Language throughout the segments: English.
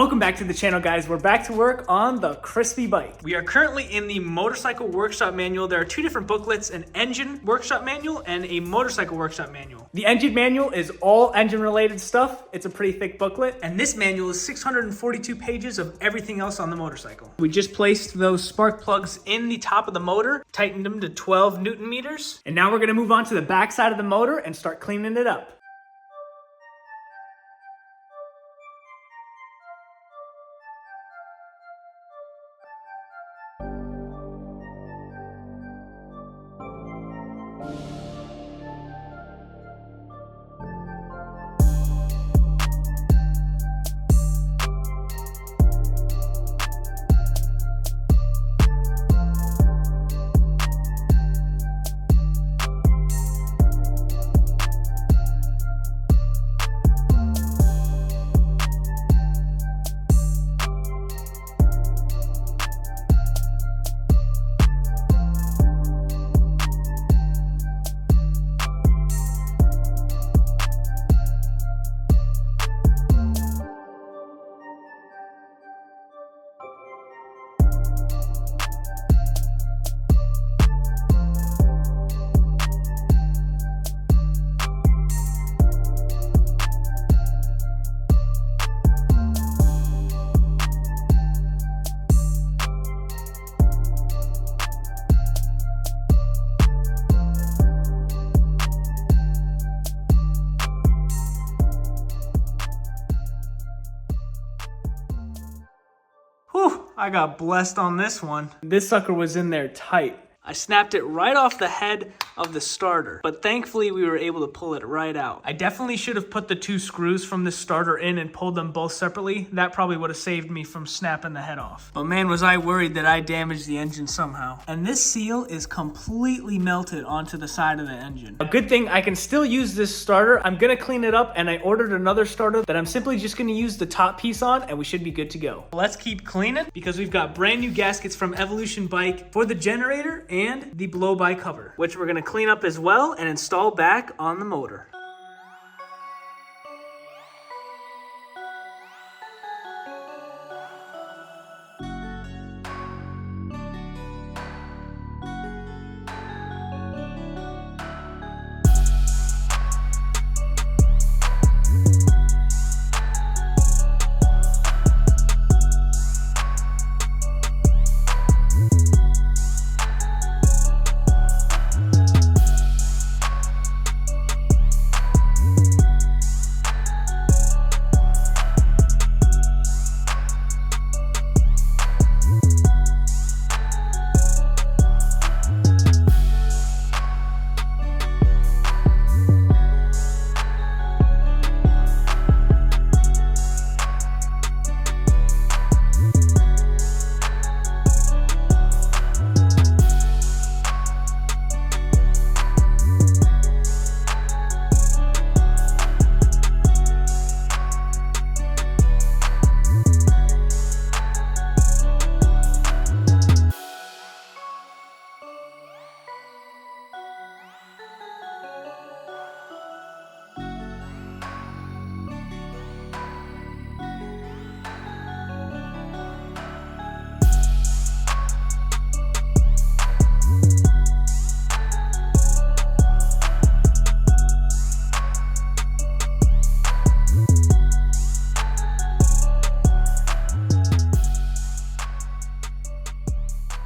Welcome back to the channel, guys. We're back to work on the crispy bike. We are currently in the motorcycle workshop manual. There are two different booklets, an engine workshop manual and a motorcycle workshop manual. The engine manual is all engine related stuff. It's a pretty thick booklet. And this manual is 642 pages of everything else on the motorcycle. We just placed those spark plugs in the top of the motor, tightened them to 12 Newton meters. And now we're gonna move on to the back side of the motor and start cleaning it up. Whew, I got blessed on this one. This sucker was in there tight. I snapped it right off the head of the starter, but thankfully we were able to pull it right out. I definitely should have put the two screws from the starter in and pulled them both separately. That probably would have saved me from snapping the head off. But man, was I worried that I damaged the engine somehow. And this seal is completely melted onto the side of the engine. A good thing I can still use this starter. I'm gonna clean it up, and I ordered another starter that I'm simply just gonna use the top piece on, and we should be good to go. Let's keep cleaning because we've got brand new gaskets from Evolution Bike for the generator and the blow-by cover, which we're gonna clean up as well and install back on the motor.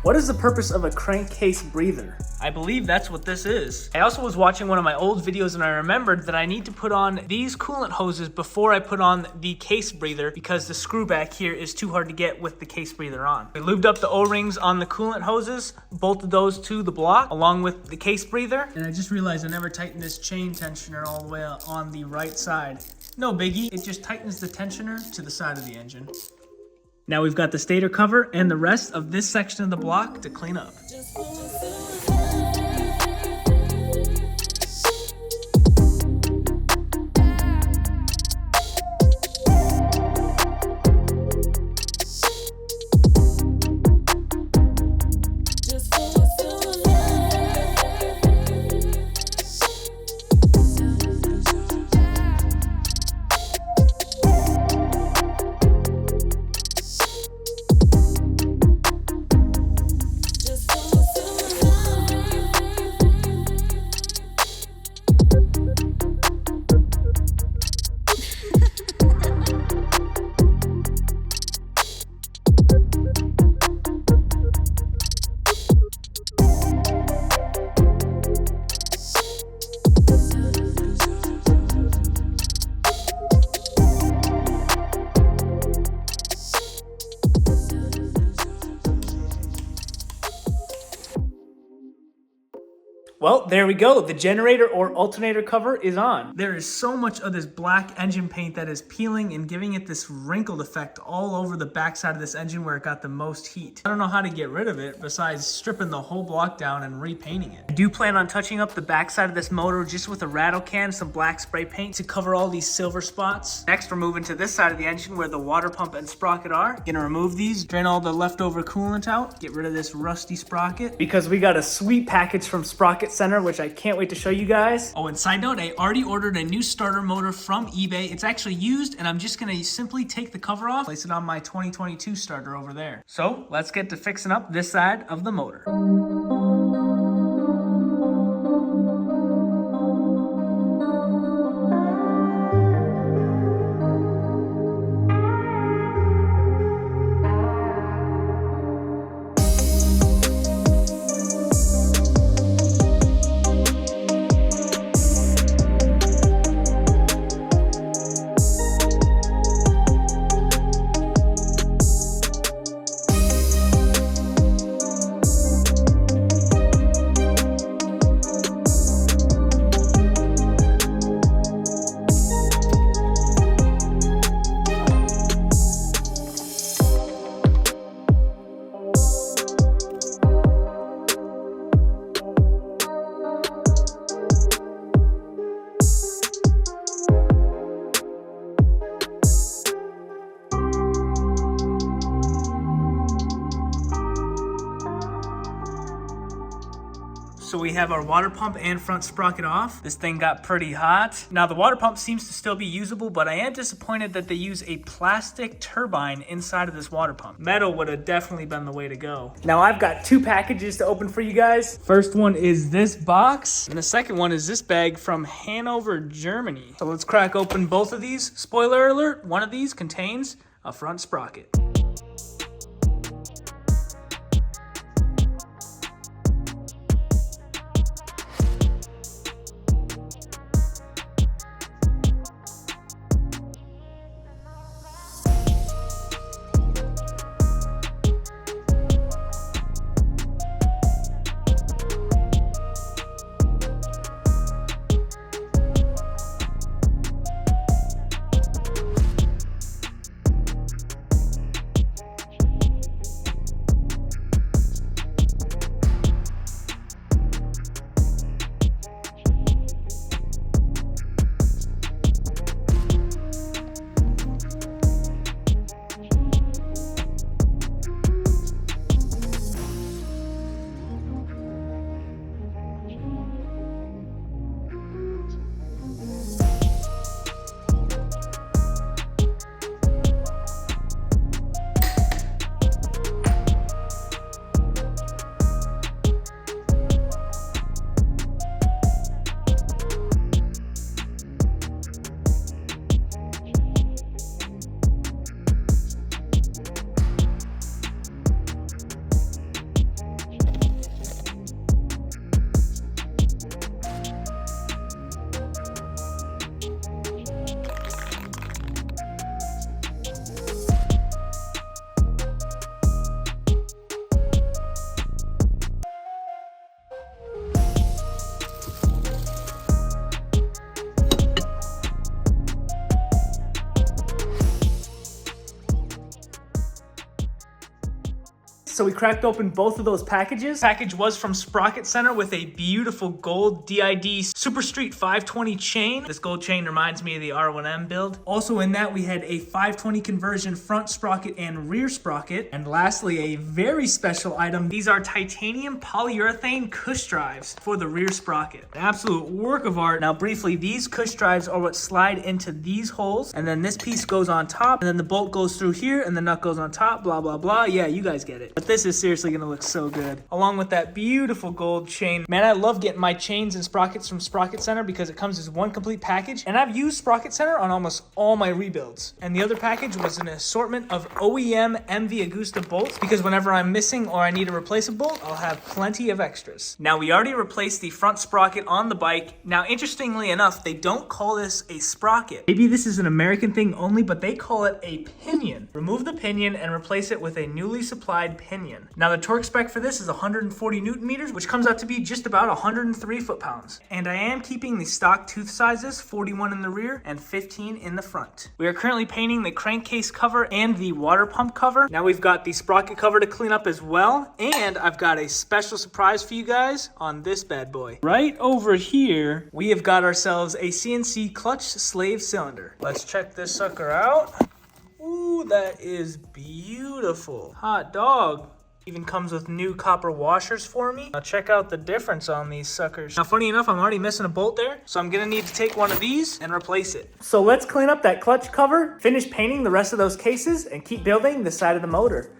What is the purpose of a crankcase breather? I believe that's what this is. I also was watching one of my old videos and I remembered that I need to put on these coolant hoses before I put on the case breather because the screw back here is too hard to get with the case breather on. We lubed up the O-rings on the coolant hoses, bolted those to the block along with the case breather. And I just realized I never tightened this chain tensioner all the way on the right side. No biggie, it just tightens the tensioner to the side of the engine. Now we've got the stator cover and the rest of this section of the block to clean up. Well, there we go. The generator or alternator cover is on. There is so much of this black engine paint that is peeling and giving it this wrinkled effect all over the backside of this engine where it got the most heat. I don't know how to get rid of it besides stripping the whole block down and repainting it. I do plan on touching up the backside of this motor just with a rattle can, some black spray paint to cover all these silver spots. Next, we're moving to this side of the engine where the water pump and sprocket are. Gonna remove these, drain all the leftover coolant out, get rid of this rusty sprocket. Because we got a sweet package from Sprocket Center, which I can't wait to show you guys. Oh, and side note, I already ordered a new starter motor from eBay. It's actually used, and I'm just gonna simply take the cover off, place it on my 2022 starter over there. So let's get to fixing up this side of the motor. So we have our water pump and front sprocket off. This thing got pretty hot. Now the water pump seems to still be usable, but I am disappointed that they use a plastic turbine inside of this water pump. Metal would have definitely been the way to go. Now I've got two packages to open for you guys. First one is this box, and the second one is this bag from Hanover, Germany. So let's crack open both of these. Spoiler alert, one of these contains a front sprocket. So we cracked open both of those packages. Package was from Sprocket Center with a beautiful gold DID Super Street 520 chain. This gold chain reminds me of the R1M build. Also in that we had a 520 conversion front sprocket and rear sprocket. And lastly, a very special item. These are titanium polyurethane cush drives for the rear sprocket. An absolute work of art. Now briefly, these cush drives are what slide into these holes, and then this piece goes on top, and then the bolt goes through here, and the nut goes on top, blah, blah, blah. Yeah, you guys get it. But this is seriously gonna look so good. Along with that beautiful gold chain. Man, I love getting my chains and sprockets from Sprocket Center because it comes as one complete package. And I've used Sprocket Center on almost all my rebuilds. And the other package was an assortment of OEM MV Agusta bolts because whenever I'm missing or I need to replace a bolt, I'll have plenty of extras. Now, we already replaced the front sprocket on the bike. Now, interestingly enough, they don't call this a sprocket. Maybe this is an American thing only, but they call it a pinion. Remove the pinion and replace it with a newly supplied pinion pinion. Now the torque spec for this is 140 Newton meters, which comes out to be just about 103 foot-pounds. And I am keeping the stock tooth sizes, 41 in the rear and 15 in the front. We are currently painting the crankcase cover and the water pump cover. Now we've got the sprocket cover to clean up as well, and I've got a special surprise for you guys on this bad boy. Right over here, we have got ourselves a CNC clutch slave cylinder. Let's check this sucker out. Ooh, that is beautiful. Hot dog. Even comes with new copper washers for me. Now check out the difference on these suckers. Now funny enough, I'm already missing a bolt there, so I'm gonna need to take one of these and replace it. So let's clean up that clutch cover, finish painting the rest of those cases, and keep building the side of the motor.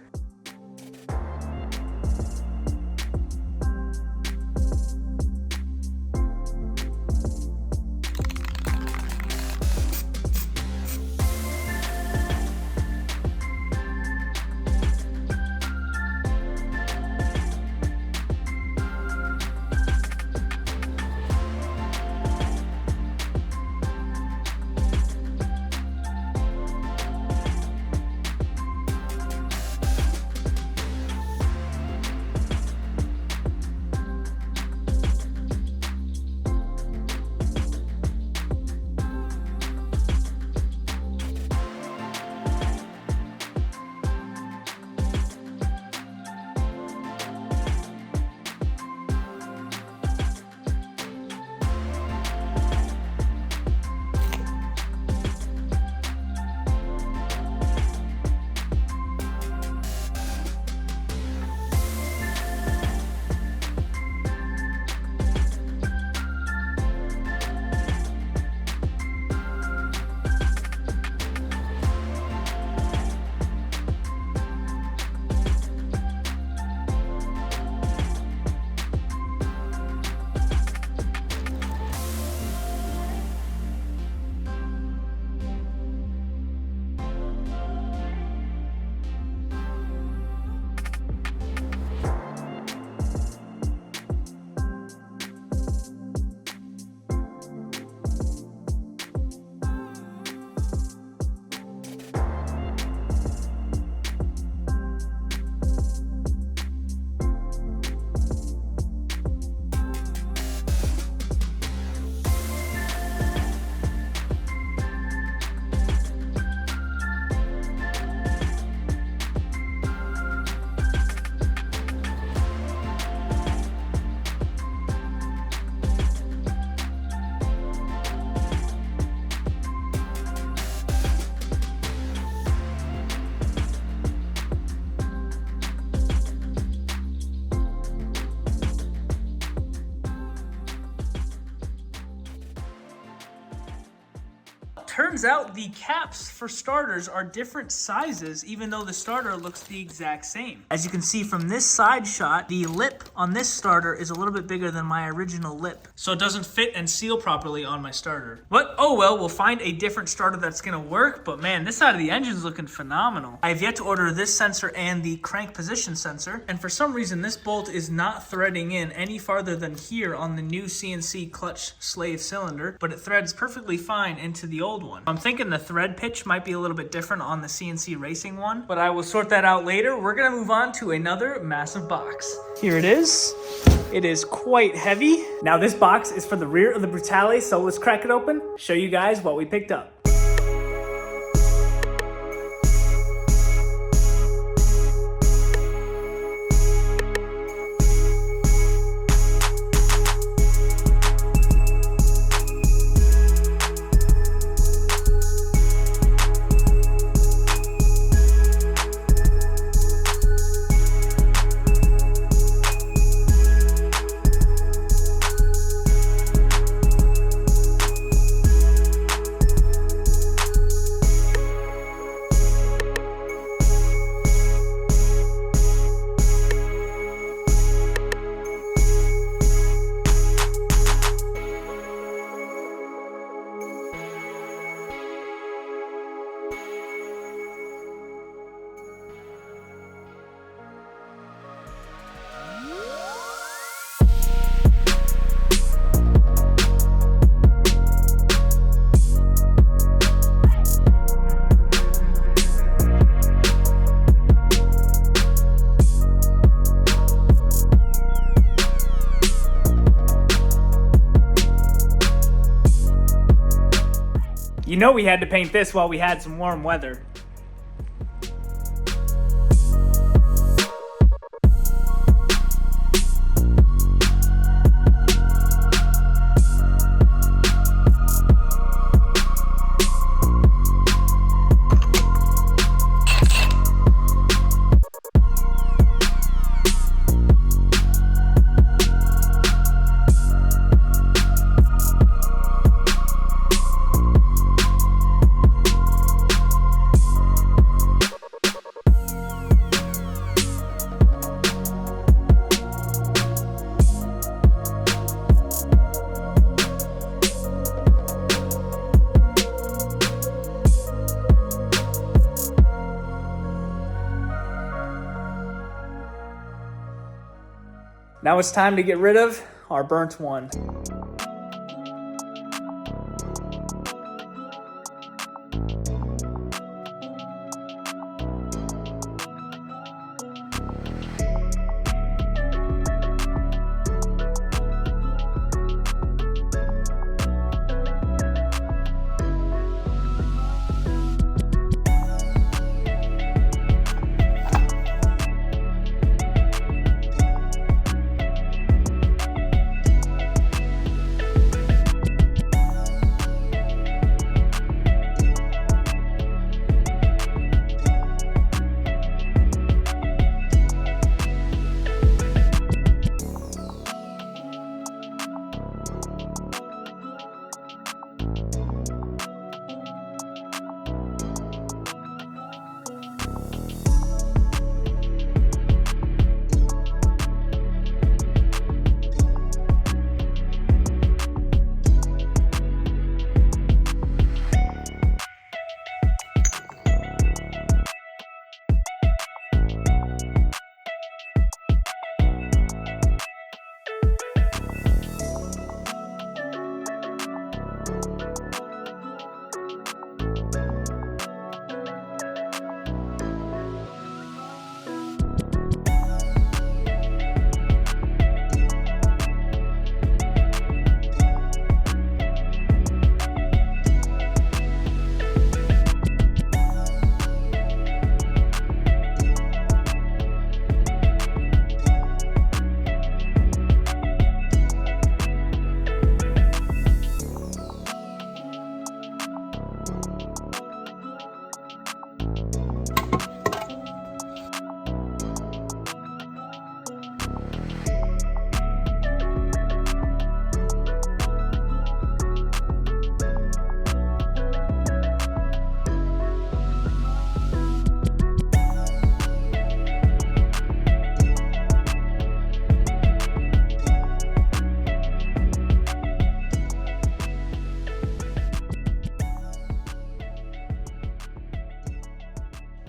Turns out the caps for starters are different sizes, even though the starter looks the exact same. As you can see from this side shot, the lip on this starter is a little bit bigger than my original lip, so it doesn't fit and seal properly on my starter. But oh well, we'll find a different starter that's gonna work. But man, this side of the engine's looking phenomenal. I have yet to order this sensor and the crank position sensor, and for some reason this bolt is not threading in any farther than here on the new CNC clutch slave cylinder, but it threads perfectly fine into the old one. I'm thinking the thread pitch might be a little bit different on the CNC Racing one, but I will sort that out later. We're gonna move on to another massive box. Here it is. It is quite heavy. Now this box is for the rear of the Brutale, so let's crack it open, show you guys what we picked up. You know we had to paint this while we had some warm weather. Now it's time to get rid of our burnt one.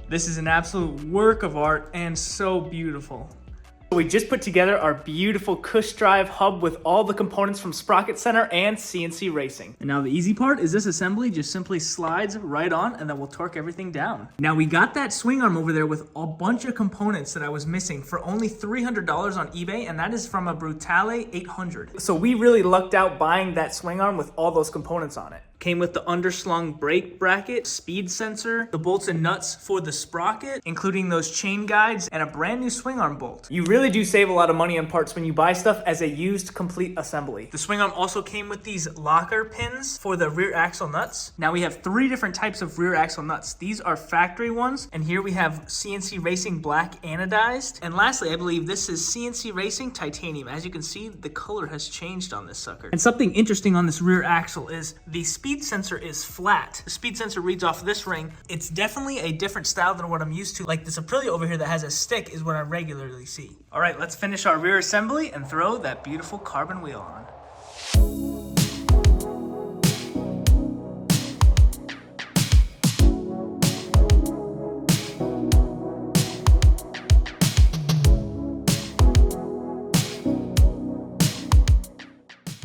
This is an absolute work of art and so beautiful. We just put together our beautiful Cush Drive hub with all the components from Sprocket Center and CNC Racing. And now the easy part is this assembly just simply slides right on and then we'll torque everything down. Now we got that swing arm over there with a bunch of components that I was missing for only $300 on eBay, and that is from a Brutale 800. So we really lucked out buying that swing arm with all those components on it. Came with the underslung brake bracket, speed sensor, the bolts and nuts for the sprocket, including those chain guides, and a brand new swing arm bolt. You really do save a lot of money on parts when you buy stuff as a used complete assembly. The swing arm also came with these locker pins for the rear axle nuts. Now we have 3 different types of rear axle nuts. These are factory ones, and here we have CNC Racing black anodized. And lastly, I believe this is CNC Racing titanium. As you can see, the color has changed on this sucker. And something interesting on this rear axle is the speed sensor is flat. The speed sensor reads off this ring. It's definitely a different style than what I'm used to. Like this Aprilia over here that has a stick is what I regularly see. All right, let's finish our rear assembly and throw that beautiful carbon wheel on.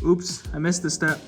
Oops, I missed the step.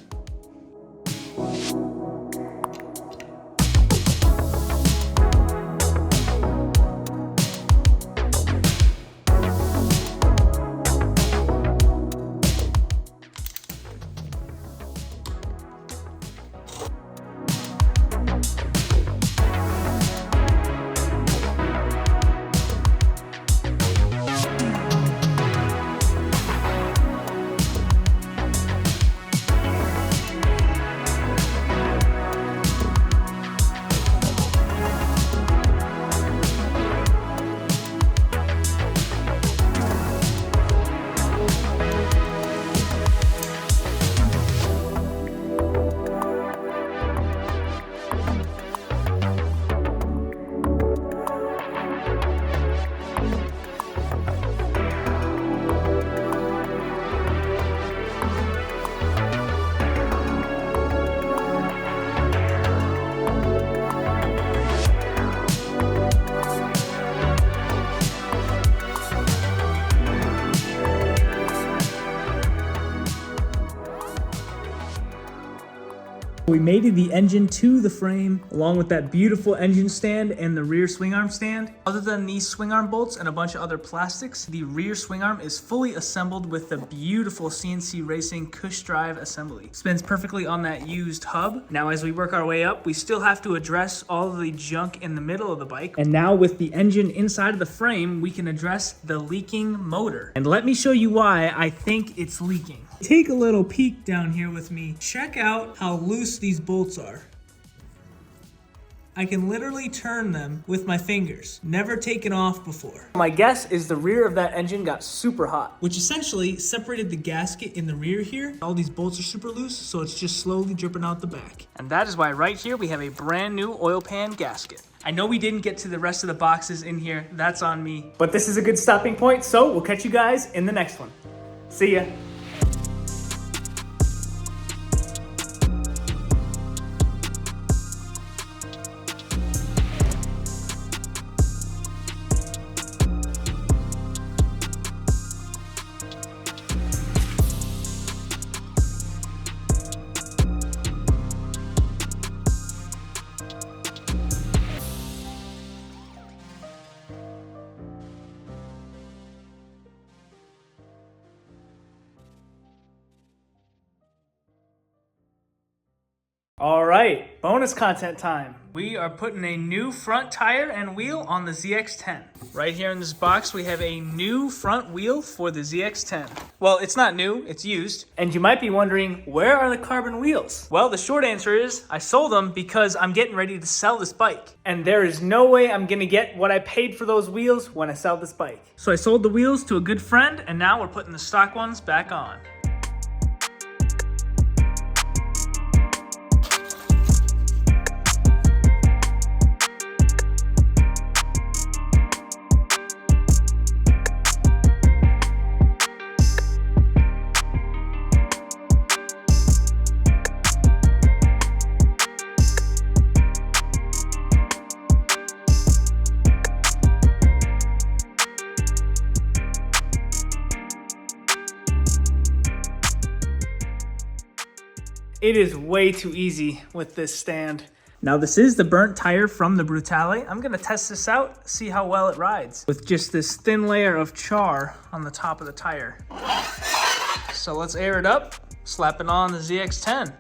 We mated the engine to the frame along with that beautiful engine stand and the rear swing arm stand. Other than these swing arm bolts and a bunch of other plastics, the rear swing arm is fully assembled with the beautiful CNC Racing Cush drive assembly. Spins perfectly on that used hub. Now as we work our way up, we still have to address all of the junk in the middle of the bike. And now with the engine inside of the frame, we can address the leaking motor. And let me show you why I think it's leaking. Take a little peek down here with me. Check out how loose these bolts are. I can literally turn them with my fingers. Never taken off before. My guess is the rear of that engine got super hot, Which essentially separated the gasket in the rear here. All these bolts are super loose, so it's just slowly dripping out the back. and that is why right here we have a brand new oil pan gasket. I know we didn't get to the rest of the boxes in here. That's on me. But this is a good stopping point, so we'll catch you guys in the next one. See ya. All right, bonus content time. We are putting a new front tire and wheel on the ZX-10. Right here in this box, we have a new front wheel for the ZX-10. Well, it's not new, it's used. And you might be wondering, where are the carbon wheels? Well, the short answer is I sold them because I'm getting ready to sell this bike. And there is no way I'm gonna get what I paid for those wheels when I sell this bike. So I sold the wheels to a good friend, and now we're putting the stock ones back on. It is way too easy with this stand. Now this is the burnt tire from the Brutale. I'm gonna test this out, see how well it rides. With just this thin layer of char on the top of the tire. So let's air it up, slap it on the ZX-10.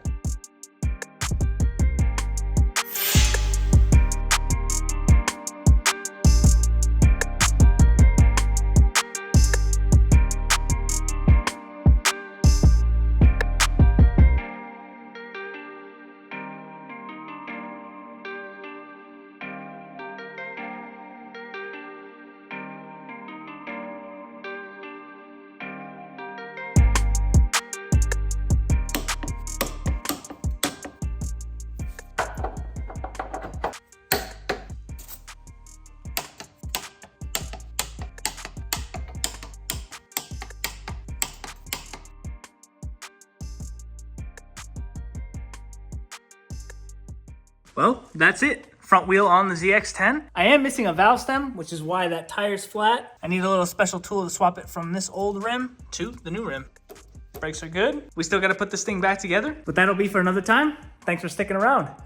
Well, that's it. Front wheel on the ZX-10. I am missing a valve stem, which is why that tire's flat. I need a little special tool to swap it from this old rim to the new rim. Brakes are good. We still gotta put this thing back together. But that'll be for another time. Thanks for sticking around.